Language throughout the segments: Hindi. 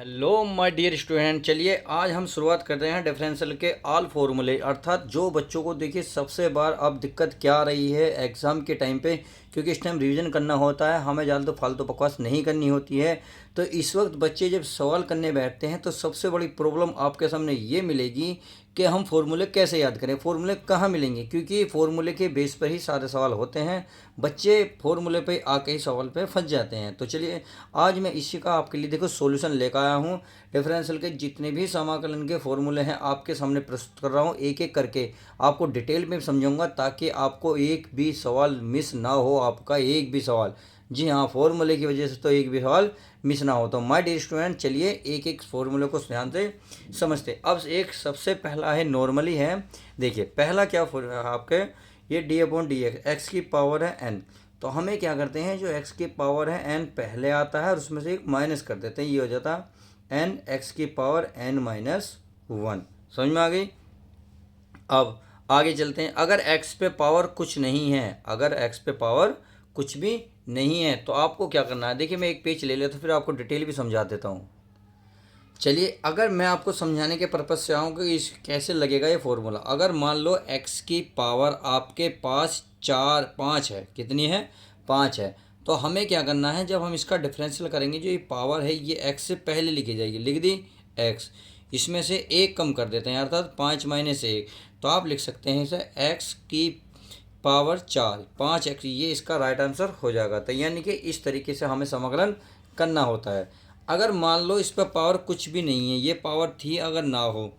हेलो माय डियर स्टूडेंट, चलिए आज हम शुरुआत कर रहे हैं डिफरेंशियल के ऑल फॉर्मूले। अर्थात जो बच्चों को देखिए सबसे बार अब दिक्कत क्या आ रही है एग्ज़ाम के टाइम पे, क्योंकि इस टाइम रिवीजन करना होता है, हमें ज़्यादा तो फालतू बकवास नहीं करनी होती है। तो इस वक्त बच्चे जब सवाल करने बैठते हैं तो सबसे बड़ी प्रॉब्लम आपके सामने ये मिलेगी कि हम फॉर्मूले कैसे याद करें, फॉर्मूले कहाँ मिलेंगे, क्योंकि फॉर्मूले के बेस पर ही सारे सवाल होते हैं। बच्चे फॉर्मूले पे आके ही सवाल पे फंस जाते हैं। तो चलिए आज मैं इसी का आपके लिए देखो सॉल्यूशन लेकर आया हूँ। डिफरेंशियल के जितने भी समाकलन के फॉर्मूले हैं आपके सामने प्रस्तुत कर रहा हूँ, एक एक करके आपको डिटेल में समझाऊंगा ताकि आपको एक भी सवाल मिस ना हो, आपका एक भी सवाल। जी हाँ, फॉर्मूले की वजह से तो एक भी सवाल मिस ना हो। तो माय डियर स्टूडेंट, चलिए एक एक फॉर्मूले को ध्यान से समझते। अब एक सबसे पहला है नॉर्मली है। देखिए पहला क्या आपके ये D upon D x, x की पावर है एन। तो हमें क्या करते हैं, जो एक्स की पावर है एन पहले आता है और उसमें से एक माइनस कर देते हैं, ये हो जाता एन एक्स की पावर एन माइनस वन। समझ में आ गई। अब आगे चलते हैं। अगर एक्स पे पावर कुछ नहीं है, अगर एक्स पे पावर कुछ भी नहीं है तो आपको क्या करना है। देखिए मैं एक पेज ले लेता हूँ, फिर आपको डिटेल भी समझा देता हूँ। चलिए अगर मैं आपको समझाने के पर्पज़ से आऊँ कि इस कैसे लगेगा ये फॉर्मूला। अगर मान लो एक्स की पावर आपके पास चार पाँच है, कितनी है, पाँच है। तो हमें क्या करना है, जब हम इसका डिफरेंशियल करेंगे, जो ये पावर है ये एक्स से पहले लिखी जाएगी, लिख दी एक्स, इसमें से एक कम कर देते हैं अर्थात पाँच माइनस एक। तो आप लिख सकते हैं इसे एक्स की पावर चार, पाँच एक्स, ये इसका राइट आंसर हो जाएगा। तो यानी कि इस तरीके से हमें समाकलन करना होता है। अगर मान लो इस पर पावर कुछ भी नहीं है, ये पावर थी अगर ना हो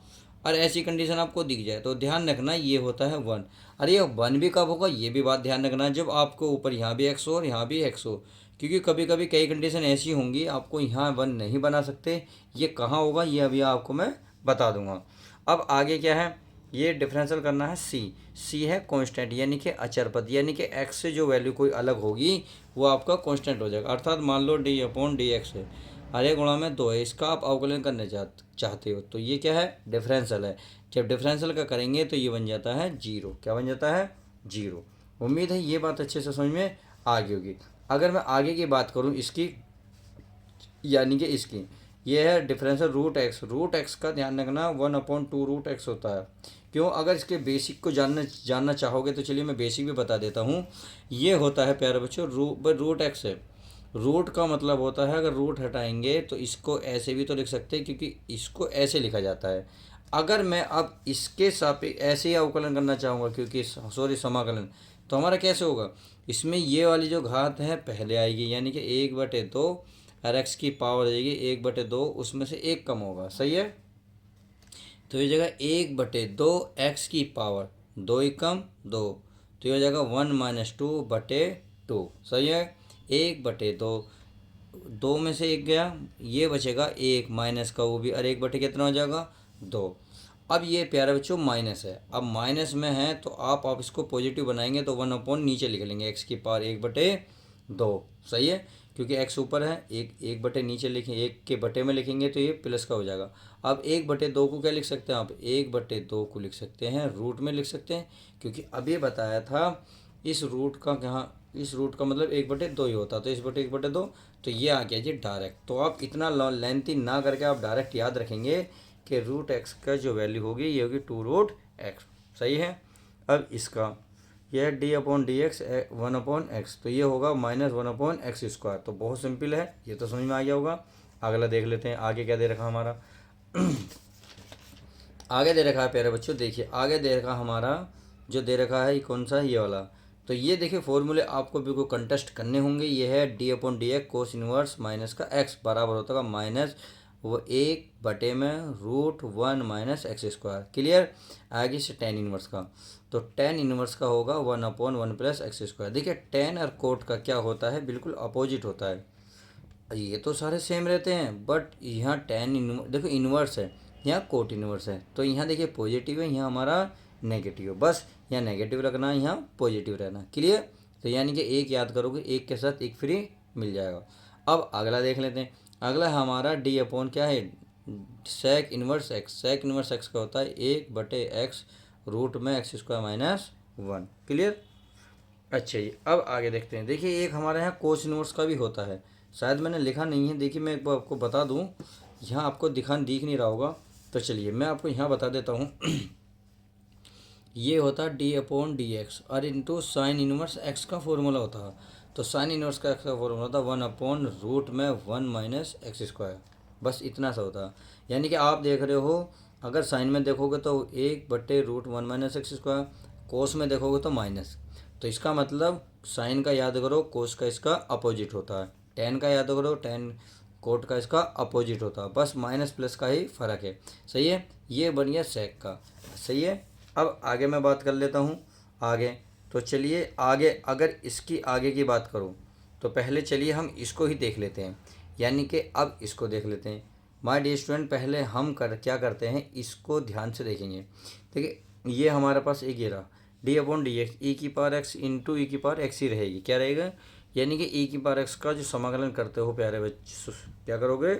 और ऐसी कंडीशन आपको दिख जाए तो ध्यान रखना ये होता है वन। अरे ये वन भी कब होगा, ये भी बात ध्यान रखना, जब आपको ऊपर यहाँ भी एक्स हो और यहाँ भी एक्स हो। क्योंकि कभी कभी कई कंडीशन ऐसी होंगी आपको यहाँ वन नहीं बना सकते। ये कहाँ होगा ये अभी आपको मैं बता दूंगा। अब आगे क्या है, ये डिफरेंशियल करना है सी। सी है कांस्टेंट, यानी कि अचर पद, यानी कि एक्स से जो वैल्यू कोई अलग होगी वो आपका कांस्टेंट हो जाएगा। अर्थात मान लो डी अपॉन डी एक्स है, अरे गुणा में दो है, इसका आप अवकलन करने चाहते हो तो ये क्या है, डिफरेंशियल है। जब डिफरेंशियल का करेंगे तो ये बन जाता है जीरो। क्या बन जाता है, जीरो। उम्मीद है ये बात अच्छे से समझ में आ गई होगी। अगर मैं आगे की बात करूँ इसकी, यानी कि इसकी, ये है differential root X. Root X का ध्यान रखना one upon two root X होता है। क्यों, अगर इसके बेसिक को जानना चाहोगे तो चलिए मैं बेसिक भी बता देता हूँ। ये होता है प्यारे बच्चों, रूट एक्स है। रूट का मतलब होता है, अगर रूट हटाएंगे तो इसको ऐसे भी तो लिख सकते हैं, क्योंकि इसको ऐसे लिखा जाता है। अगर मैं अब इसके सापेक्ष ऐसे ही अवकलन करना चाहूँगा, क्योंकि सॉरी समाकलन, तो हमारा कैसे होगा, इसमें ये वाली जो घात है पहले आएगी, यानी कि एक बटे दो, और एक्स की पावर जाएगी एक बटे दो, उसमें से एक कम होगा, सही है। तो ये जगह एक बटे दो एक्स की पावर, दो ही कम दो, तो ये हो जाएगा वन माइनस टू बटे टू, सही है। एक बटे दो, दो में से एक गया, ये बचेगा एक माइनस का, वो भी, और एक बटे कितना हो जाएगा, दो। अब ये प्यारे बच्चों माइनस है, अब माइनस में है तो आप इसको पॉजिटिव बनाएंगे तो वन अपॉन नीचे लिख लेंगे एक्स की पावर एक बटे दो, सही है। क्योंकि एक्स ऊपर है, एक एक बटे नीचे लिखें, एक के बटे में लिखेंगे तो ये प्लस का हो जाएगा। अब एक बटे दो को क्या लिख सकते हैं आप, एक बटे दो को लिख सकते हैं रूट में लिख सकते हैं, क्योंकि अभी बताया था इस रूट का, कहाँ, इस रूट का मतलब एक बटे दो ही होता, तो इस बटे एक बटे दो, तो ये आ गया जी डायरेक्ट। तो आप इतना लेंथी ना करके आप डायरेक्ट याद रखेंगे कि रूट एक्स का जो वैल्यू होगी ये होगी टू रूट एक्स, सही है। अब इसका यह D upon D x one upon x, तो ये होगा minus one upon x square. तो बहुत सिंपल है, ये तो समझ में आ गया होगा। अगला देख लेते हैं आगे क्या दे रखा हमारा। आगे दे रखा है प्यारे बच्चों, देखिए आगे दे रखा हमारा, जो दे रखा है ये कौन सा है, ये वाला। तो ये देखिए फॉर्मूले आपको बिल्कुल कंटेस्ट करने होंगे। ये है D upon D X cos inverse minus का एक्स बराबर होता है माइनस वो एक बटे में root one minus X square, clear. आगे से टेन इनवर्स का, तो टेन इनवर्स का होगा one upon one plus x square. देखिए टेन और कोट का क्या होता है, बिल्कुल अपोजिट होता है। ये तो सारे सेम रहते हैं, बट यहाँ टेन देखो इन्वर्स है, यहाँ कोट इन्वर्स है, तो यहाँ देखिए पॉजिटिव है, यहाँ हमारा नेगेटिव है। बस यहाँ नेगेटिव रखना है, यहाँ पॉजिटिव रहना, क्लियर। तो यानी कि एक याद करोगे, एक के साथ एक फ्री मिल जाएगा। अब अगला देख लेते हैं। अगला हमारा डी अपॉन क्या है, sec inverse X. Sec inverse X का होता है एक बटे एक्स रूट में X square minus one, clear. अच्छा जी, अब आगे देखते हैं। देखिए एक हमारे यहाँ कोस इनवर्स का भी होता है, शायद मैंने लिखा नहीं है, देखिए मैं एक बार आपको बता दूं। यहाँ आपको दिख नहीं रहा होगा, तो चलिए मैं आपको यहाँ बता देता हूँ। ये होता डी अपॉन डी एक्स और इंटू साइन इनवर्स एक्स का फॉर्मूला होता है। तो साइन इनवर्स का एक्स का फॉर्मूला होता है 1/√1 - x²। बस इतना सा होता है। यानी कि आप देख रहे हो, अगर साइन में देखोगे तो 1/√1 - x², कोस में देखोगे तो माइनस। तो इसका मतलब साइन का याद करो, कोस का इसका अपोजिट होता है। टेन का याद करो, टेन कोट का इसका अपोजिट होता है। बस माइनस प्लस का ही फ़र्क है। सही है, ये बन गया सेक का। सही है, अब आगे मैं बात कर लेता हूँ आगे। तो चलिए आगे, अगर इसकी आगे की बात करूँ तो पहले चलिए हम इसको ही देख लेते हैं। यानी कि अब इसको देख लेते हैं। माय डियर स्टूडेंट, पहले हम क्या करते हैं, इसको ध्यान से देखेंगे। देखिए ये हमारे पास एक ये रहा D upon D x e⁻x into e⁻x ही रहेगी। क्या रहेगा, यानी कि e⁻x का जो समाकलन करते हो प्यारे बच्चे, क्या करोगे,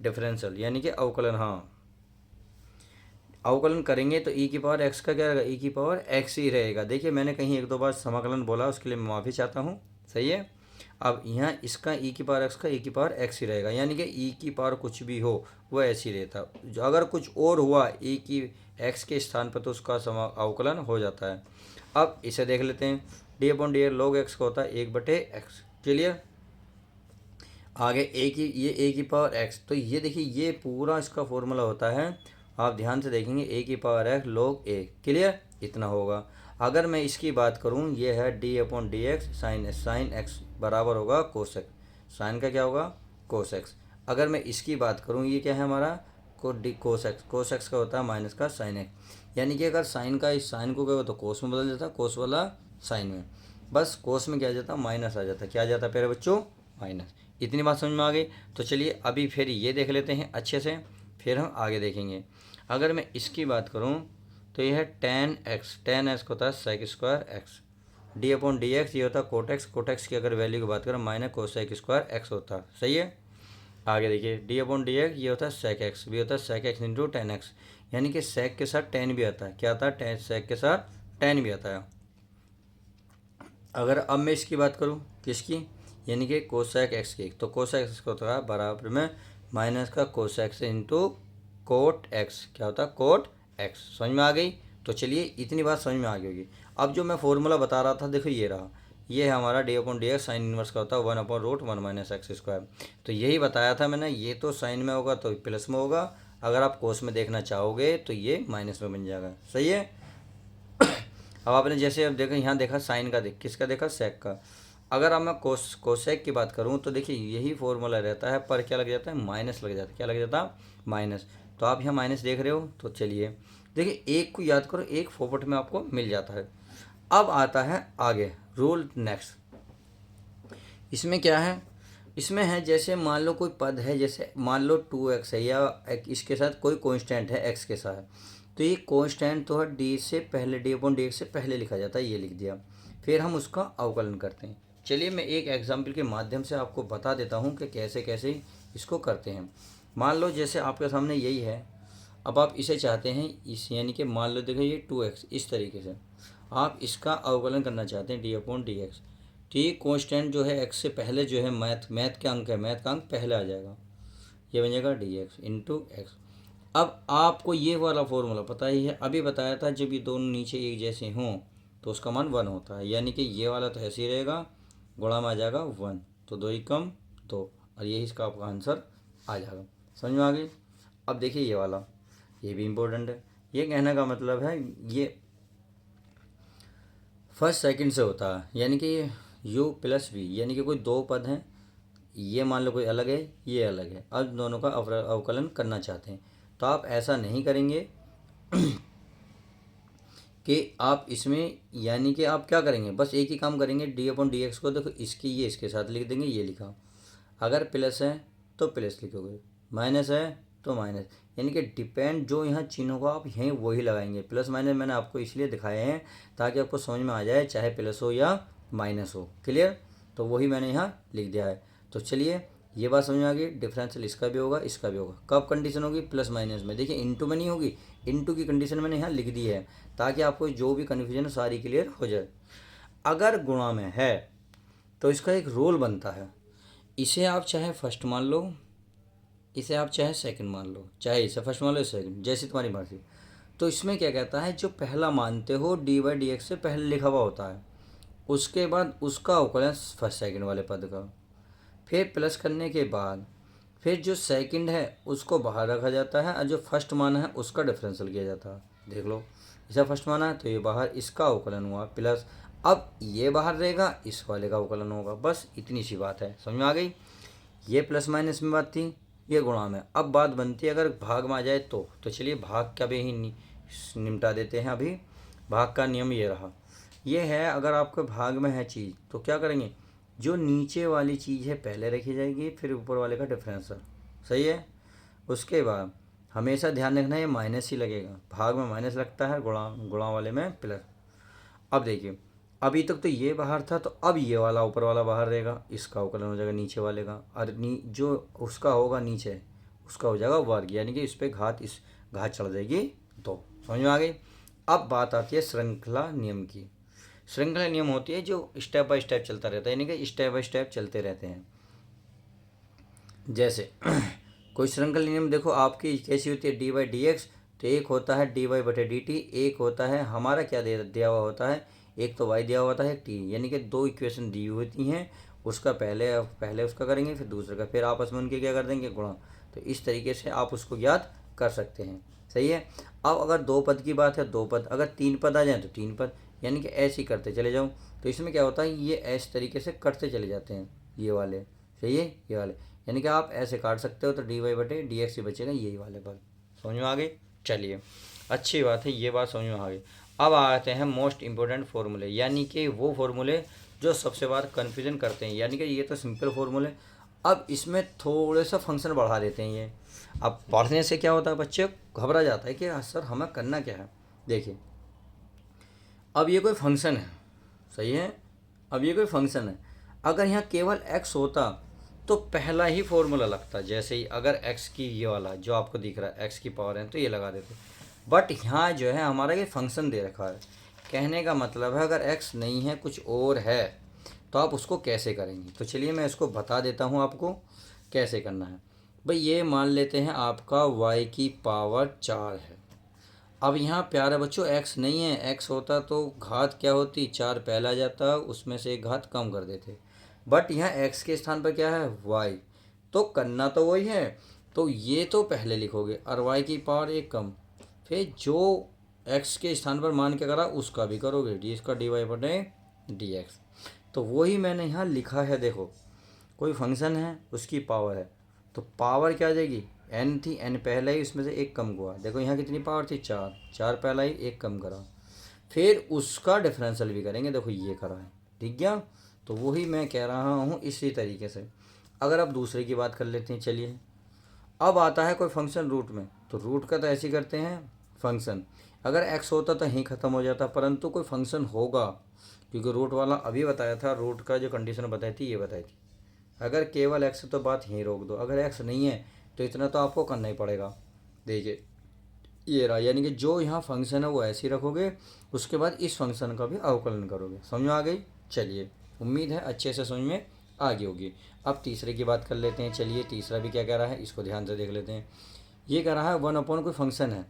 डिफरेंशियल यानी कि अवकलन। हाँ, अवकलन करेंगे तो e⁻x का क्या रहेगा, e⁻x ही रहेगा। देखिए मैंने कहीं एक दो बार समाकलन बोला, उसके लिए मैं माफ़ी चाहता हूँ। सही है, अब यहाँ इसका e⁻x का e⁻x ही रहेगा। यानी कि e कुछ भी हो वह ऐसे ही रहता। अगर कुछ और हुआ e⁻x के स्थान पर तो उसका अवकलन हो जाता है। अब इसे देख लेते हैं। D upon D x log x का होता है 1/x। क्लियर, आगे ये e⁻x, तो ये देखिए ये पूरा इसका फॉर्मूला होता है। आप ध्यान से देखेंगे e⁻x log a। क्लियर, इतना होगा। अगर मैं इसकी बात करूं, ये है D upon D x sine x बराबर होगा कोस एक्स। साइन का क्या होगा, कोस एक्स। अगर मैं इसकी बात करूं, ये क्या है हमारा कोस एक्स। कोस एक्स का होता है माइनस का साइन एक्स। यानी कि अगर साइन का इस साइन को क्या होता है, कोस में बदल जाता है, कोस वाला साइन में। बस कोस में क्या आ जाता है, माइनस आ जाता है। क्या आ जाता है प्यारे बच्चों, माइनस। इतनी बात समझ में आ गई। तो चलिए अभी फिर ये देख लेते हैं अच्छे से, फिर हम आगे देखेंगे। अगर मैं इसकी बात करूं तो यह है टेन एक्स होता है sec square X. D upon D X ये होता है कोट एक्स। कोट एक्स की अगर वैल्यू की बात करें माइनस कोसेक स्क्वायर एक्स होता है। सही है, आगे देखिए डी अपॉन डी एक्स ये होता है सेक एक्स, भी होता है sec X into tan X. यानी कि सेक के साथ टेन भी आता है। क्या आता है, सेक के साथ टेन भी आता है। अगर अब मैं इसकी बात करूं, किसकी, यानी कि कोसेक एक्स की, तो कोसेक एक्स को होता है बराबर में माइनस का cosec x into cot x. क्या होता है, कोट एक्स। समझ में आ गई। तो चलिए इतनी बात समझ में आ गई होगी। अब जो मैं फॉर्मूला बता रहा था, देखो ये रहा, ये है हमारा D upon D x sine inverse का होता है 1/√1 - x²। तो यही बताया था मैंने, ये तो साइन में होगा तो प्लस में होगा, अगर आप कोस में देखना चाहोगे तो ये माइनस में बन जाएगा। सही है, अब आपने जैसे अब देखा, यहाँ देखा साइन का, किसका देखा, सेक का। अगर अब मैं कोसेक की बात करूँ तो देखिए यही फॉर्मूला रहता है, पर क्या लग जाता है, माइनस लग जाता है। क्या लग जाता है, माइनस। तो आप यहाँ माइनस देख रहे हो, तो चलिए देखिए एक को याद करो, एक फोपट में आपको मिल जाता है। अब आता है आगे रूल नेक्स्ट। इसमें क्या है, इसमें है जैसे मान लो कोई पद है, जैसे मान लो 2x है, या इसके साथ कोई कांस्टेंट है x के साथ। तो ये कांस्टेंट तो है डी से पहले, डी अपॉन डी एक्स से पहले लिखा जाता है, ये लिख दिया। फिर हम उसका अवकलन करते हैं। चलिए मैं एक एग्जाम्पल के माध्यम से आपको बता देता हूँ कि कैसे कैसे इसको करते हैं। मान लो जैसे आपके सामने यही है, अब आप इसे चाहते हैं इस, यानी कि मान लो देखो ये 2x, इस तरीके से आप इसका अवकलन करना चाहते हैं डी अपॉन डी एक्स। ठीक, कांस्टेंट जो है एक्स से पहले जो है मैथ के अंक है, मैथ का अंक पहले आ जाएगा, ये बन जाएगा डी एक्स इंटू एक्स। अब आपको ये वाला फॉर्मूला पता ही है, अभी बताया था, जब ये दोनों नीचे एक जैसे हों तो उसका मान 1 होता है। यानी कि ये वाला तो ऐसे ही रहेगा, गुणा में आ जाएगा 1, तो 2 × 2, और यही इसका आपका आंसर आ जाएगा। समझ में आ गई। अब देखिए ये वाला, ये भी इम्पोर्टेंट है। ये कहने का मतलब है ये फर्स्ट सेकंड से होता है, यानी कि u प्लस v, यानी कि कोई दो पद हैं, ये मान लो कोई अलग है, ये अलग है, अब दोनों का अवकलन करना चाहते हैं। तो आप ऐसा नहीं करेंगे कि आप इसमें, यानी कि आप क्या करेंगे, बस एक ही काम करेंगे, डी अपॉन डी एक्स को देखो इसकी ये इसके साथ लिख देंगे, ये लिखा। अगर प्लस है तो प्लस लिखोगे, माइनस है तो माइनस, यानी कि डिपेंड जो यहाँ चिन्ह होगा आप यहीं वही लगाएंगे। प्लस माइनस मैंने आपको इसलिए दिखाए हैं ताकि आपको समझ में आ जाए, चाहे प्लस हो या माइनस हो। क्लियर, तो वही मैंने यहाँ लिख दिया है। तो चलिए ये बात समझ में आ गई, डिफरेंशियल इसका भी होगा इसका भी होगा। कब कंडीशन होगी, प्लस माइनस में। देखिए इंटू में नहीं होगी, इंटू की कंडीशन मैंने यहाँ लिख दी है ताकि आपको जो भी कन्फ्यूजन है सारी क्लियर हो जाए। अगर गुणा में है तो इसका एक रूल बनता है, इसे आप चाहे फर्स्ट मान लो इसे आप चाहे सेकंड मान लो, चाहे इसे फर्स्ट मान लो, सेकंड, जैसी तुम्हारी मर्जी। तो इसमें क्या कहता है, जो पहला मानते हो डी बाई डी एक्स से पहले लिखा हुआ होता है, उसके बाद उसका अवकलन फर्स्ट सेकंड वाले पद का, फिर प्लस करने के बाद फिर जो सेकंड है उसको बाहर रखा जाता है और जो फर्स्ट माना है उसका डिफरेंशियल किया जाता है। देख लो, इसे फर्स्ट माना है तो ये बाहर, इसका अवकलन हुआ प्लस, अब ये बाहर रहेगा, इस वाले का अवकलन होगा। बस इतनी सी बात है, समझ में आ गई। ये प्लस माइनस में बात थी, ये गुणा में। अब बात बनती है अगर भाग में आ जाए तो चलिए भाग का भी ही निपटा देते हैं। अभी भाग का नियम ये रहा, ये है अगर आपके भाग में है चीज़ तो क्या करेंगे, जो नीचे वाली चीज़ है पहले रखी जाएगी, फिर ऊपर वाले का डिफरेंशियल। सही है। उसके बाद हमेशा ध्यान रखना है ये माइनस ही लगेगा, भाग में माइनस लगता है, गुणा गुणा वाले में प्लस। अब देखिए, अभी तक तो ये बाहर था, तो अब ये वाला ऊपर वाला बाहर रहेगा, इसका अवकलन हो जाएगा नीचे वाले का, और जो उसका होगा नीचे उसका हो जाएगा वर्ग, यानी कि इस पर घात, इस घात चढ़ जाएगी। तो समझ में आ गई। अब बात आती है श्रृंखला नियम की। श्रृंखला नियम होती है जो स्टेप बाय स्टेप चलता रहता है, यानी कि स्टेप बाय स्टेप चलते रहते हैं। जैसे कोई श्रृंखला नियम देखो आपकी कैसी होती है, डी बाई डी एक्स, तो एक होता है डी वाई बटे डी टी, एक होता है हमारा क्या दिया हुआ होता है, एक तो वाई दिया हुआ होता है, एक टी, यानी कि दो इक्वेशन दी होती हैं, उसका पहले उसका करेंगे, फिर दूसरे का, फिर आपस में उनके क्या कर देंगे, गुणा। तो इस तरीके से आप उसको ज्ञात कर सकते हैं। सही है। अब अगर दो पद की बात है, दो पद, अगर तीन पद आ जाए तो तीन पद, यानी कि ऐसे ही करते चले जाओ। तो इसमें क्या होता है, ये ऐसे तरीके से कटते चले जाते हैं ये वाले। सही है, ये वाले, यानी कि आप ऐसे काट सकते हो, तो डी वाई बटे डी एक्स ही बचेगा, यही वाले पद। समझ में आ गए। चलिए, अच्छी बात है, ये बात समझ में आ गई। अब आते हैं मोस्ट इंपॉर्टेंट फार्मूले, यानी कि वो फार्मूले जो सबसे बार कन्फ्यूजन करते हैं। यानी कि ये तो सिंपल फार्मूले, अब इसमें थोड़े सा फंक्शन बढ़ा देते हैं ये। अब पढ़ने से क्या होता है, बच्चे घबरा जाता है कि सर हमें करना क्या है। देखिए, अब ये कोई फंक्शन है, सही है, अब ये कोई फंक्शन है, अगर यहाँ केवल x होता तो पहला ही फॉर्मूला लगता। जैसे ही अगर x की ये वाला जो आपको दिख रहा है x की पावर है तो ये लगा देते, बट यहाँ जो है हमारा ये फंक्शन दे रखा है। कहने का मतलब है अगर x नहीं है कुछ और है तो आप उसको कैसे करेंगे। तो चलिए मैं इसको बता देता हूँ आपको कैसे करना है। भाई ये मान लेते हैं आपका y की पावर 4 है। अब यहाँ प्यारे बच्चों x नहीं है, x होता तो घात क्या होती, 4 पहला जाता, उसमें से एक घात कम कर देते, बट यहाँ x के स्थान पर क्या है, y, तो करना तो वही है। तो ये तो पहले लिखोगे और y की पावर एक कम, फिर जो x के स्थान पर मान के करा उसका भी करोगे, डी इसका डी वाई बटे डी एक्स। तो वही मैंने यहाँ लिखा है। देखो, कोई फंक्शन है उसकी पावर है, तो पावर क्या आ जाएगी, n थी, n पहला ही, उसमें से एक कम हुआ। देखो यहाँ कितनी पावर थी, 4, 4 पहला ही, एक कम करा, फिर उसका डिफरेंशियल भी करेंगे। देखो ये करा है, ठीक गया। तो वही मैं कह रहा हूँ इसी तरीके से। अगर आप दूसरे की बात कर लेते हैं, चलिए अब आता है कोई फंक्शन रूट में, तो रूट का तो ऐसे ही करते हैं फंक्शन। अगर x होता तो यहीं ख़त्म हो जाता, परंतु कोई फंक्शन होगा, क्योंकि रूट वाला अभी बताया था, रूट का जो कंडीशन बताई थी ये बताई थी। अगर केवल x तो बात यहीं रोक दो, अगर x नहीं है तो इतना तो आपको करना ही पड़ेगा। देखिए ये रहा, यानी कि जो यहाँ फंक्शन है वो ऐसे ही रखोगे, उसके बाद इस फंक्शन का भी अवकलन करोगे। समझ में आ गई। चलिए, उम्मीद है अच्छे से समझ में आ गई होगी। अब तीसरे की बात कर लेते हैं। चलिए तीसरा भी क्या कह रहा है, इसको ध्यान से देख लेते हैं। ये कह रहा है 1/, कोई फंक्शन है,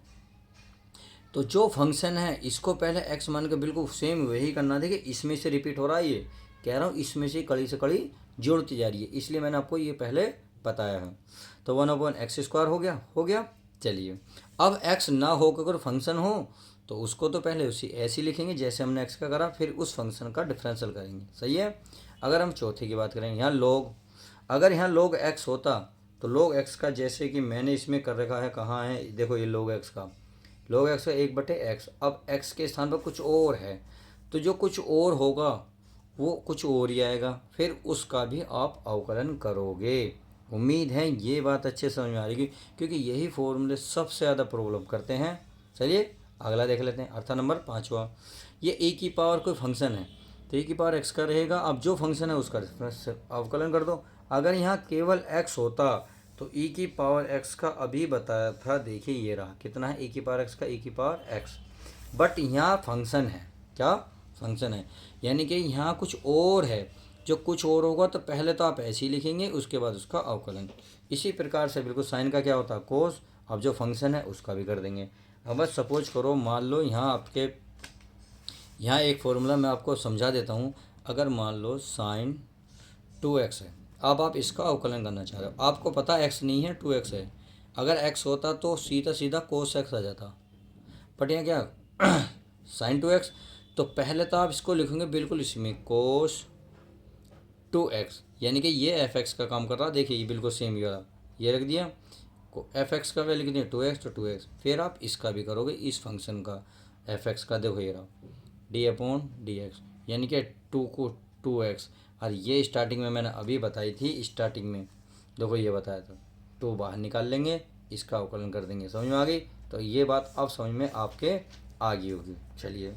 तो जो फंक्शन है इसको पहले x मान के बिल्कुल सेम वही करना। देखिए इसमें से रिपीट हो रहा है, ये कह रहा हूँ इसमें से कड़ी से कड़ी जोड़ती जा रही है, इसलिए मैंने आपको ये पहले बताया है। तो 1/x² हो गया। चलिए, अब x ना हो के अगर फंक्शन हो तो उसको तो पहले उसी ऐसे ही लिखेंगे जैसे हमने x का करा, फिर उस फंक्शन का डिफरेंशियल करेंगे। सही है। अगर हम चौथे की बात करें, यहाँ log, अगर यहाँ log x होता तो log x का, जैसे कि मैंने इसमें कर रखा है, कहाँ है, देखो ये log x का, log x का 1/x। अब x के स्थान पर कुछ और है, तो जो कुछ और होगा वो कुछ और ही आएगा, फिर उसका भी आप अवकलन करोगे। उम्मीद है ये बात अच्छे समझ में आ रही, क्योंकि यही फॉर्मूले सबसे ज़्यादा प्रॉब्लम करते हैं। चलिए अगला देख लेते हैं, अर्थात नंबर 5वां। ये e की पावर कोई फंक्शन है, तो e की पावर x का रहेगा। अब जो फंक्शन है उसका अवकलन कर दो। अगर यहाँ केवल x होता तो e की पावर x का अभी बताया था, देखिए ये रहा, कितना है e की पावर x का, e की पावर x, बट यहाँ फंक्शन है, क्या फंक्शन है, यानी कि यहाँ कुछ और है। जो कुछ और होगा तो पहले तो आप ऐसे ही लिखेंगे, उसके बाद उसका अवकलन, इसी प्रकार से बिल्कुल साइन का क्या होता है कोस। अब जो फंक्शन है उसका भी कर देंगे। अब बस सपोज करो मान लो यहाँ आपके यहाँ एक फॉर्मूला मैं आपको समझा देता हूँ। अगर मान लो साइन 2x है, अब आप इसका अवकलन करना चाह रहे हो, आपको पता x नहीं है 2x है। अगर x होता तो सीधा सीधा कोस x आ जाता, बट यहाँ क्या साइन 2x। तो पहले तो आप इसको लिखेंगे बिल्कुल इसी में कोस 2x, यानी कि ये एफ एक्स का काम कर रहा है। देखिए ये बिल्कुल सेम ये वाला, ये रख दिया को एफ एक्स का वैल्यू कितनी है 2x, तो 2x। फिर आप इसका भी करोगे इस फंक्शन का एफ एक्स का, देखो ये रहा d/dx, यानी कि 2 को 2x। और ये स्टार्टिंग में मैंने अभी बताई थी, स्टार्टिंग में देखो ये बताया था 2 बाहर निकाल लेंगे, इसका अवकलन कर देंगे। समझ में आ गई? तो ये बात अब समझ में आपके आ गई होगी। चलिए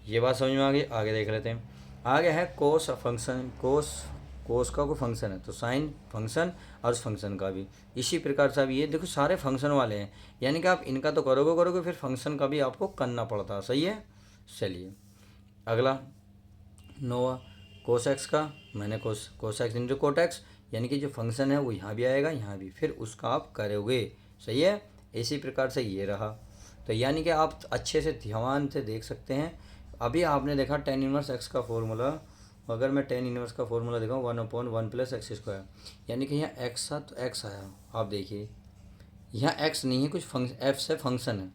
ये बात समझ में आ गई, आगे देख लेते हैं। आगे है कोस फंक्शन। कोस का कोई फंक्शन है तो साइन फंक्शन और उस फंक्शन का भी इसी प्रकार से। अब ये देखो सारे फंक्शन वाले हैं, यानी कि आप इनका तो करोगे फिर फंक्शन का भी आपको करना पड़ता है। सही है। चलिए अगला नोवा कोस एक्स का, मैंने cos x into cot x, यानी कि जो फंक्शन है वो यहाँ भी आएगा यहाँ भी, फिर उसका आप करोगे। सही है। इसी प्रकार से ये रहा। तो यानी कि आप अच्छे से ध्यान से देख सकते हैं। अभी आपने देखा टेन इनवर्स एक्स का फॉर्मूला, अगर मैं टेन इनवर्स का फॉर्मूला दिखाऊँ 1/1 + x², यानी कि यहाँ एक्स था तो एक्स आया। आप देखिए यहाँ एक्स नहीं है, कुछ एफ से फंक्शन है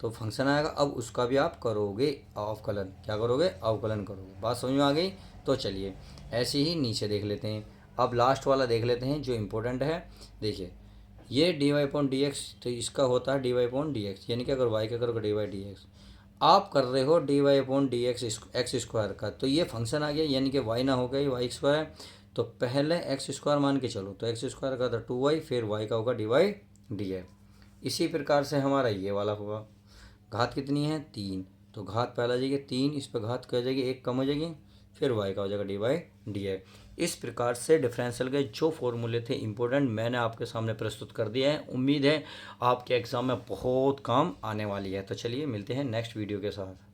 तो फंक्शन आएगा। अब उसका भी आप करोगे अवकलन। क्या करोगे? अवकलन करोगे। बात समझ में आ गई? तो चलिए ऐसे ही नीचे देख लेते हैं। अब लास्ट वाला देख लेते हैं जो इम्पोर्टेंट है। देखिए ये dy/dx, तो इसका होता है dy/dx, यानी कि अगर y का करोगे dy/dx, आप कर रहे हो dy/dx x² का, तो ये फंक्शन आ गया, यानी कि y ना हो गई y²। तो पहले x² मान के चलो, तो x² का था 2y, फिर y का होगा dy/dx। इसी प्रकार से हमारा ये वाला होगा। घात कितनी है 3, तो घात पहला जाएगी 3, इस पर घात क्या हो जाएगी 1 कम हो जाएगी, फिर y का हो जाएगा dy/dx। इस प्रकार से डिफरेंशियल के जो फॉर्मूले थे इंपॉर्टेंट मैंने आपके सामने प्रस्तुत कर दिए हैं। उम्मीद है आपके एग्ज़ाम में बहुत काम आने वाली है। तो चलिए मिलते हैं नेक्स्ट वीडियो के साथ।